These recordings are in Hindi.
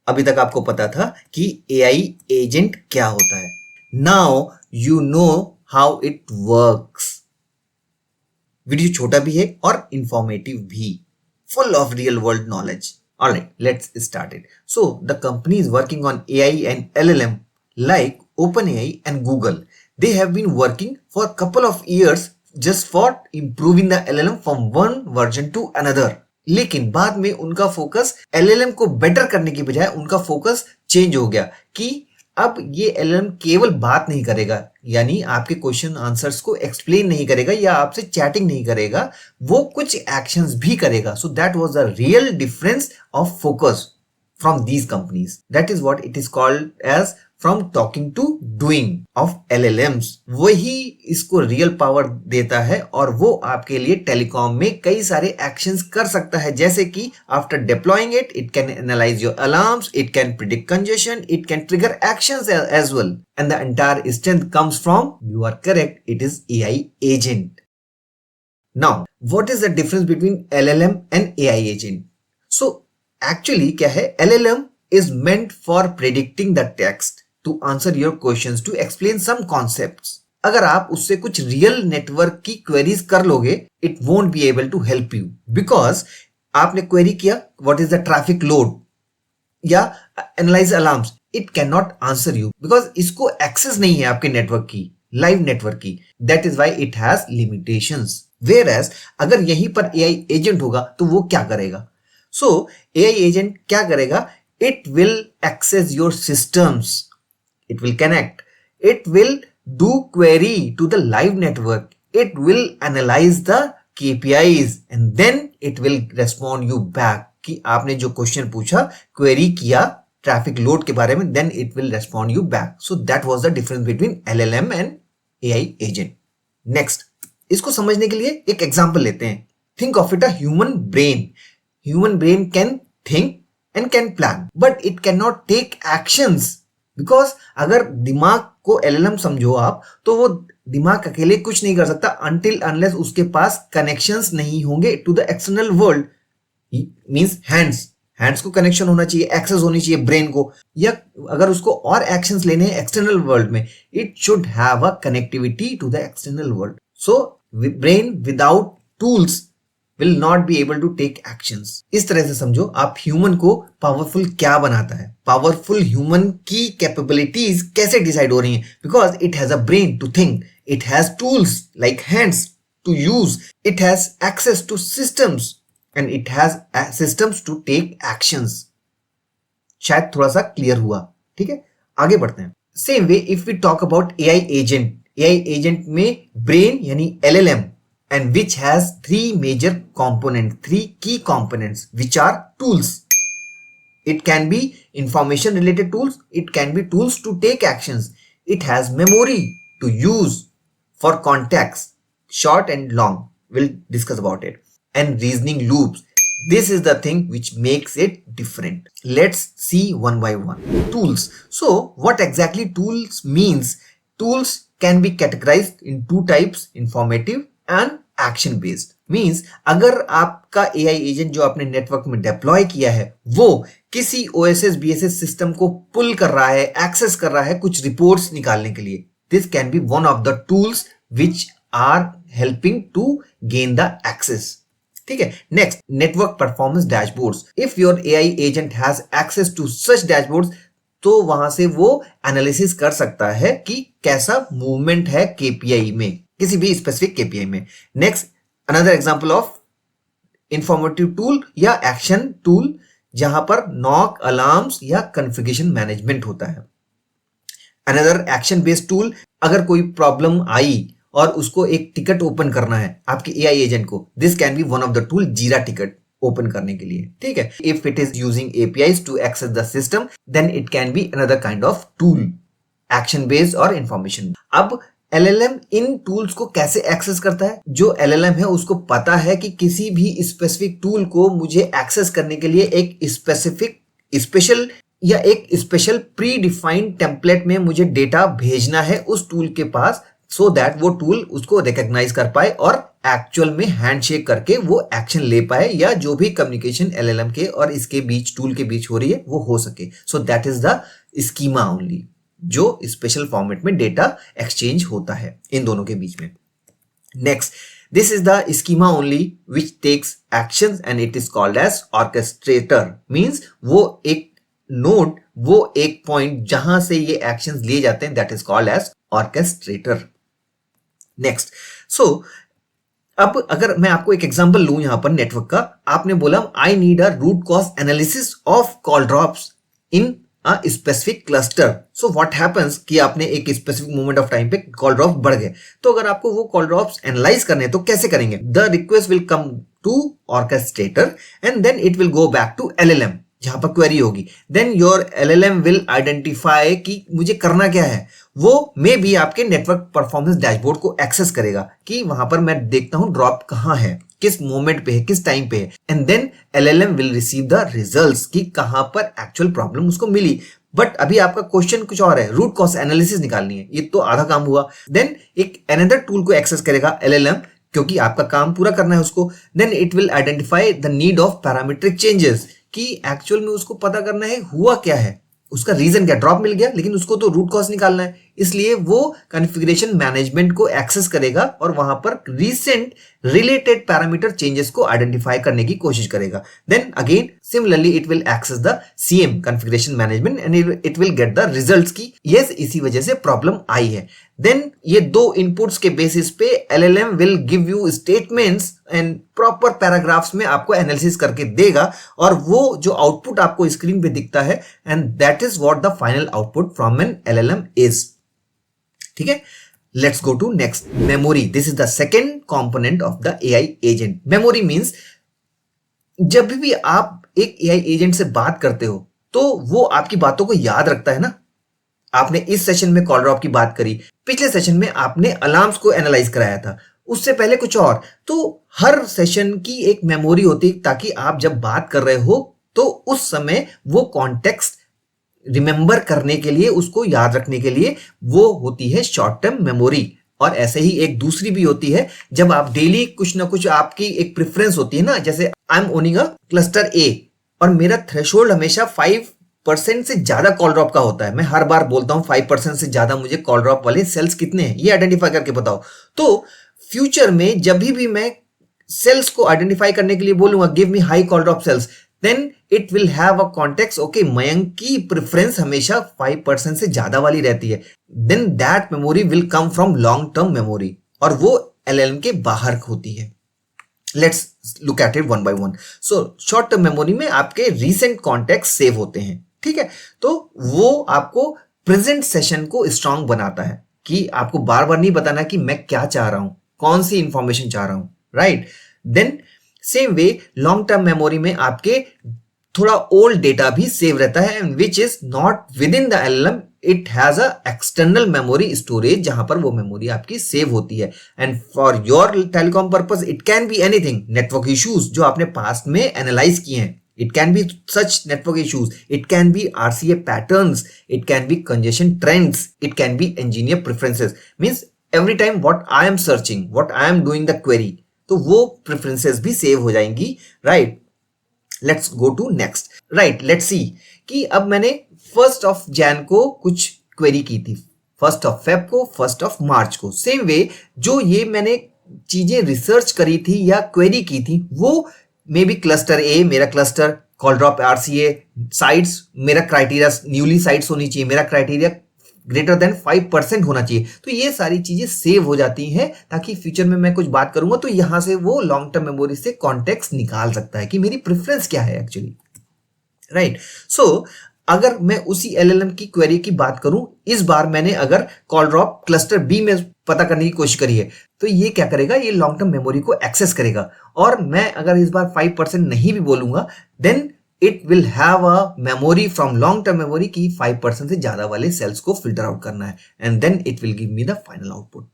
अभी तक आपको पता था कि एआई एजेंट क्या होता है. Now you know how it works. Video छोटा भी है और इंफॉर्मेटिव भी, full of real world knowledge. Alright, let's start it. So, the company is working on AI and LLM like OpenAI and Google. They have been working for a couple of years just for improving the LLM from one version to another. लेकिन बाद में उनका फोकस LLM को बेटर करने की बजाय उनका फोकस चेंज हो गया कि अब ये LLM केवल बात नहीं करेगा, यानी आपके क्वेश्चन आंसर्स को एक्सप्लेन नहीं करेगा या आपसे चैटिंग नहीं करेगा, वो कुछ एक्शंस भी करेगा. So that was the real difference of focus from these companies. That is what it is called as from talking to doing of LLMs. वही इसको रियल पावर देता है और वो आपके लिए टेलीकॉम में कई सारे एक्शंस कर सकता है, जैसे कि after deploying it can analyse your alarms, it can predict congestion, it can trigger actions as well, and the entire strength comes from, you are correct, it is AI agent. Now what is the difference between LLM and AI agent? So actually क्या है, LLM is meant for predicting the text, to answer your questions, to explain some concepts. अगर आप उससे कुछ रियल नेटवर्क की क्वेरीज कर लोगे, it won't be able to help you because आपने क्वेरी किया what is the traffic load या analyze alarms, it cannot answer you because इसको एक्सेस नहीं है आपके नेटवर्क की, लाइव नेटवर्क की. That is why it has limitations. Whereas अगर यहीं पर AI एजेंट होगा तो वो क्या करेगा? So AI एजेंट क्या करेगा? It will access your systems. It will connect. It will do query to the live network. It will analyze the KPIs and then it will respond you back कि आपने जो क्वेश्चन पूछा, क्वेरी किया ट्रैफिक लोड के बारे में, then it will respond you back. So that was the difference between LLM and AI agent. Next, इसको समझने के लिए एक एग्जांपल लेते हैं. Think of it a human brain. Human brain can think and can plan, but it cannot take actions. Because अगर दिमाग को LLM समझो आप, तो वो दिमाग अकेले कुछ नहीं कर सकता until unless उसके पास connections नहीं होंगे to the external world. Means hands को कनेक्शन होना चाहिए, एक्सेस होनी चाहिए ब्रेन को, या अगर उसको और एक्शंस लेने हैं एक्सटर्नल वर्ल्ड में, it should have a connectivity to the external world. So brain without tools will not be able to take actions. इस तरह से समझो आप ह्यूमन को पावरफुल क्या बनाता है, पावरफुल ह्यूमन की कैपेबिलिटीज कैसे डिसाइड हो रही हैं, because it has a brain to think, it has tools like hands to use, it has access to systems and it has systems to take actions. शायद थोड़ा सा क्लियर हुआ. ठीक है, आगे बढ़ते हैं. Same way if we talk about AI agent, AI agent में ब्रेन यानी LLM and which has three major components, three key components, which are tools. It can be information related tools, it can be tools to take actions, it has memory to use for context, short and long, we'll discuss about it, and reasoning loops. This is the thing which makes it different. Let's see one by one. Tools. So what exactly tools means? Tools can be categorized in two types, informative and action based. Means अगर आपका AI एजेंट जो आपने नेटवर्क में डिप्लॉय किया है वो किसी OSS BSS सिस्टम को पुल कर रहा है, एक्सेस कर रहा है कुछ रिपोर्ट्स निकालने के लिए, this can be one of the tools which are helping to gain the access. ठीक है. Next, network performance dashboards. If your AI agent has access to such dashboards, तो वहां से वो एनालिसिस कर सकता है कि कैसा मूवमेंट है KPI में, किसी भी स्पेसिफिक KPI में. Next, another example of informative tool या एक्शन टूल जहां पर नॉक, अलार्म्स या कॉन्फ़िगरेशन मैनेजमेंट होता है. अनदर एक्शन बेस्ड टूल, अगर कोई प्रॉब्लम आई और उसको एक टिकट ओपन करना है आपके AI एजेंट को, this can be one of the tool, Jira ticket open करने के लिए. ठीक है. If it is using APIs to access the system, then it can be another kind of tool, action based और इंफॉर्मेशन. अब LLM इन टूल्स को कैसे एक्सेस करता है? जो LLM है उसको पता है कि किसी भी स्पेसिफिक टूल को मुझे एक्सेस करने के लिए एक स्पेसिफिक स्पेशल या एक स्पेशल प्री डिफाइंड टेम्पलेट में मुझे डेटा भेजना है उस टूल के पास, सो दैट वो टूल उसको रिकॉग्नाइज कर पाए और एक्चुअल में हैंडशेक करके वो एक्शन ले पाए, या जो भी कम्युनिकेशन एलएलएम के और इसके बीच, टूल के बीच हो रही है, वो हो सके. So that is the schema only, जो स्पेशल फॉर्मेट में डेटा एक्सचेंज होता है इन दोनों के बीच में. Next, this is the schema only which takes actions and it is called as orchestrator. means वो एक नोड, वो एक पॉइंट जहां से ये एक्शंस लिए जाते हैं, that is called as orchestrator. Next, so अब अगर मैं आपको एक एग्जांपल लूं यहां पर नेटवर्क का, आपने बोला I need a root cause analysis of call drops in a specific cluster. So what happens कि आपने एक स्पेसिफिक मोमेंट ऑफ टाइम पे कॉल ड्रॉप्स बढ़ गए, तो अगर आपको वो कॉल ड्रॉप्स एनालाइज करने हैं तो कैसे करेंगे? The request will come to orchestrator and then it will go back to LLM जहां पर क्वेरी होगी. Then your LLM will identify कि मुझे करना क्या है. वो मे भी आपके नेटवर्क परफॉर्मेंस डैशबोर्ड को एक्सेस करेगा कि वहां पर मैं देखता हूं ड्रॉप कहां है, किस मोमेंट पे है, किस टाइम पे है. And then LLM will receive the results कि कहां पर एक्चुअल प्रॉब्लम उसको मिली. बट अभी आपका क्वेश्चन कुछ और है, रूट कॉज एनालिसिस निकालनी है, ये तो आधा काम हुआ. देन एक अनदर टूल को एक्सेस करेगा एलएलएम, क्योंकि आपका काम पूरा करना है उसको. Then it will identify the need of parametric changes कि एक्चुअल में उसको पता करना है हुआ क्या है, उसका रीजन क्या, ड्रॉप मिल गया लेकिन उसको तो रूट कॉज निकालना है, इसलिए वो कॉन्फ़िगरेशन मैनेजमेंट को एक्सेस करेगा और वहां पर रीसेंट रिलेटेड पैरामीटर चेंजेस को आइडेंटिफाई करने की कोशिश करेगा. Then again similarly it will access the CM configuration management and it will get the results की यस इसी वजह से प्रॉब्लम आई है. देन ये दो इनपुट्स के बेसिस पे LLM will give you statements and proper paragraphs में आपको एनालिसिस करके देगा, और वो जो आउटपुट आपको स्क्रीन पे दिखता है, and that is what the final output from an LLM is. ठीक है, let's go to next, memory. This is the second component of the AI agent. Memory means जब भी आप एक एआई एजेंट से बात करते हो तो वो आपकी बातों को याद रखता है ना. आपने इस सेशन में कॉल ड्रॉप की बात करी, पिछले सेशन में आपने अलार्म्स को एनालाइज कराया था, उससे पहले कुछ और. तो हर सेशन की एक मेमोरी होती है ताकि आप जब बात कर रहे हो तो उस समय वो कॉन्टेक्स्ट रिमेंबर करने के लिए, उसको याद रखने के लिए वो होती है शॉर्ट टर्म मेमोरी. और ऐसे ही एक दूसरी भी होती है जब आप डेली कुछ ना कुछ आपकी एक प्रेफरेंस होती है ना, जैसे I am owning a cluster a और मेरा थ्रेशोल्ड हमेशा 5% से ज्यादा कॉल ड्रॉप का होता है. मैं हर बार बोलता हूं 5% से ज्यादा मुझे कॉल ड्रॉप वाले सेल्स कितने हैं ये आइडेंटिफाई करके बताओ. तो फ्यूचर में जब भी मैं सेल्स को आइडेंटिफाई करने के लिए बोलूंगा give me high call drop cells, then it will have a context. Okay, Mayank की प्रेफरेंस हमेशा 5% से ज्यादा वाली रहती है. Then that memory will come from long term memory और वो एलएलएम के बाहर होती है. Let's look at it one by one. So short term memory में आपके रीसेंट कॉन्टेक्ट सेव होते हैं. ठीक है, तो वो आपको प्रेजेंट सेशन को स्ट्रांग बनाता है कि आपको बार बार नहीं बताना कि मैं क्या चाह रहा हूं, कौन सी इंफॉर्मेशन चाह रहा हूं. Right. Then same way long term memory में आपके थोड़ा ओल्ड डेटा भी सेव रहता है, which is not within the LLM. It has a external memory storage जहां पर वो मेमोरी आपकी सेव होती है. And for your telecom purpose it can be anything. Network issues जो आपने पास्ट में एनालाइज किए हैं, it can be such network issues, it can be RCA patterns, it can be congestion trends, it can be engineer preferences. Means every time what I am searching, what I am doing the query, तो वो preferences भी save हो जाएंगी. right, let's go to next. right, let's see कि अब मैंने 1st of Jan को कुछ query की थी, 1st of Feb को, 1st of March को. same way जो ये मैंने चीजें रिसर्च करी थी या क्वेरी की थी, वो मे बी क्लस्टर ए मेरा cluster call drop RCA sites, मेरा क्राइटेरिया न्यूली साइट्स होनी चाहिए, मेरा क्राइटेरिया ग्रेटर देन 5% होना चाहिए. तो ये सारी चीजें सेव हो जाती हैं ताकि फ्यूचर में मैं कुछ बात करूंगा तो यहां से वो लॉन्ग टर्म मेमोरी से कॉन्टेक्स्ट निकाल सकता है कि मेरी प्रेफरेंस क्या है एक्चुअली. राइट. सो अगर मैं उसी एलएलएम की क्वेरी की बात करूं, इस बार मैंने अगर कॉल ड्रॉप क्लस्टर बी में पता करने की कोशिश करी है, तो ये क्या करेगा, ये लॉन्ग टर्म मेमोरी को एक्सेस करेगा. और मैं अगर इस बार 5% नहीं भी बोलूंगा, then it will have a memory from long term memory की 5% से ज्यादा वाले सेल्स को फिल्टर आउट करना है, and then it will give me the final output.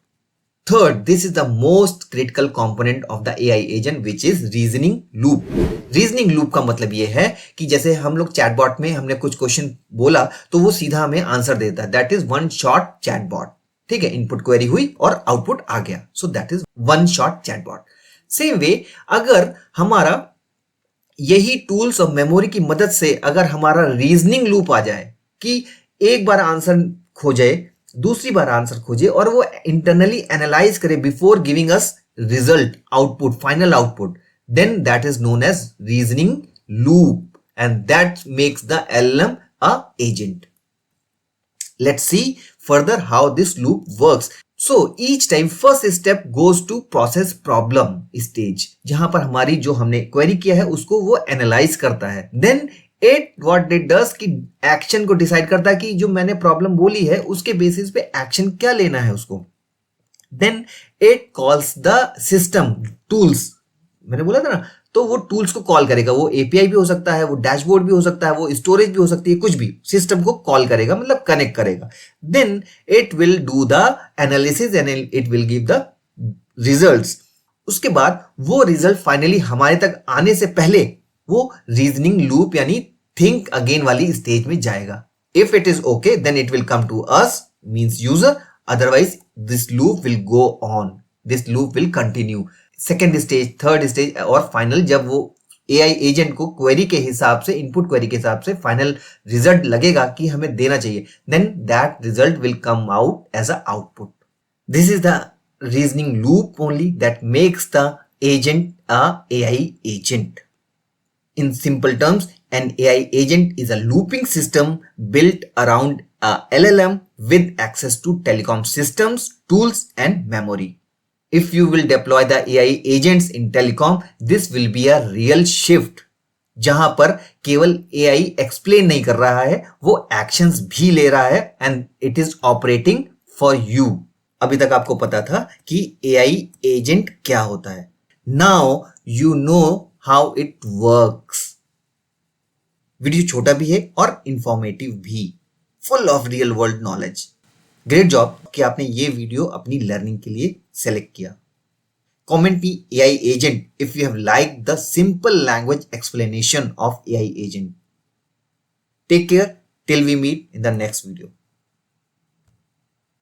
Third, this is the most critical component of the AI agent, which is reasoning loop. Reasoning loop का मतलब ये है कि जैसे हम लोग चैटबॉट में हमने कुछ क्वेश्चन बोला तो वो सीधा हमें आंसर देता है. That is one shot chatbot. ठीक है, इनपुट क्वेरी हुई और आउटपुट आ गया। So that is one shot chatbot. Same way अगर हमारा यही टूल्स और मेमोरी की मदद से अगर हमारा रीजनिंग लूप आ जाए कि एक बार आंसर खोजे, दूसरी बार आंसर खोजे और वो इंटरनली एनालाइज करे before giving us result, output, final output, then that is known as reasoning loop and that makes the LLM a agent. Let's see further how this loop works. So each time first step goes to process problem stage, जहां पर हमारी जो हमने क्वेरी किया है उसको वो एनालाइज करता है। Then it what it does कि एक्शन को डिसाइड करता है कि जो मैंने प्रॉब्लम बोली है उसके बेसिस पे एक्शन क्या लेना है उसको। Then it calls the system tools, मैंने बोला था ना, तो वो टूल्स को कॉल करेगा। वो एपीआई भी हो सकता है, वो डैशबोर्ड भी हो सकता है, वो स्टोरेज भी हो सकती है, कुछ भी सिस्टम को कॉल करेगा, मतलब कनेक्ट करेगा। Then it will do the analysis and it will give the results. उसके बाद वो रिजल्ट फाइनली हमारे तक आने से पहले वो रीजनिंग लूप यानी थिंक अगेन वाली स्टेज में जाएगा। If it is okay then it will come to us means user, otherwise this loop will go on, this loop will continue. Second stage, third stage और फाइनल जब वो एआई एजेंट को क्वेरी के हिसाब से, इनपुट क्वेरी के हिसाब से फाइनल रिजल्ट लगेगा कि हमें देना चाहिए, then that result will come out as a output. This is the reasoning loop only that makes the agent a AI agent. In simple terms, an AI agent is a looping system built around a LLM with access to telecom systems, tools and memory. If you will deploy the AI agents in telecom, this will be a real shift. जहां पर केवल AI एक्सप्लेन नहीं कर रहा है, वो एक्शंस भी ले रहा है and it is operating for you. अभी तक आपको पता था कि AI एजेंट क्या होता है। Now you know how it works. Video छोटा भी है और इंफॉर्मेटिव भी, full of real world knowledge. Great job कि आपने ये वीडियो अपनी लर्निंग के लिए सेलेक्ट किया। Comment me AI agent if you have liked the simple language explanation of AI agent. Take care till we meet in the next video.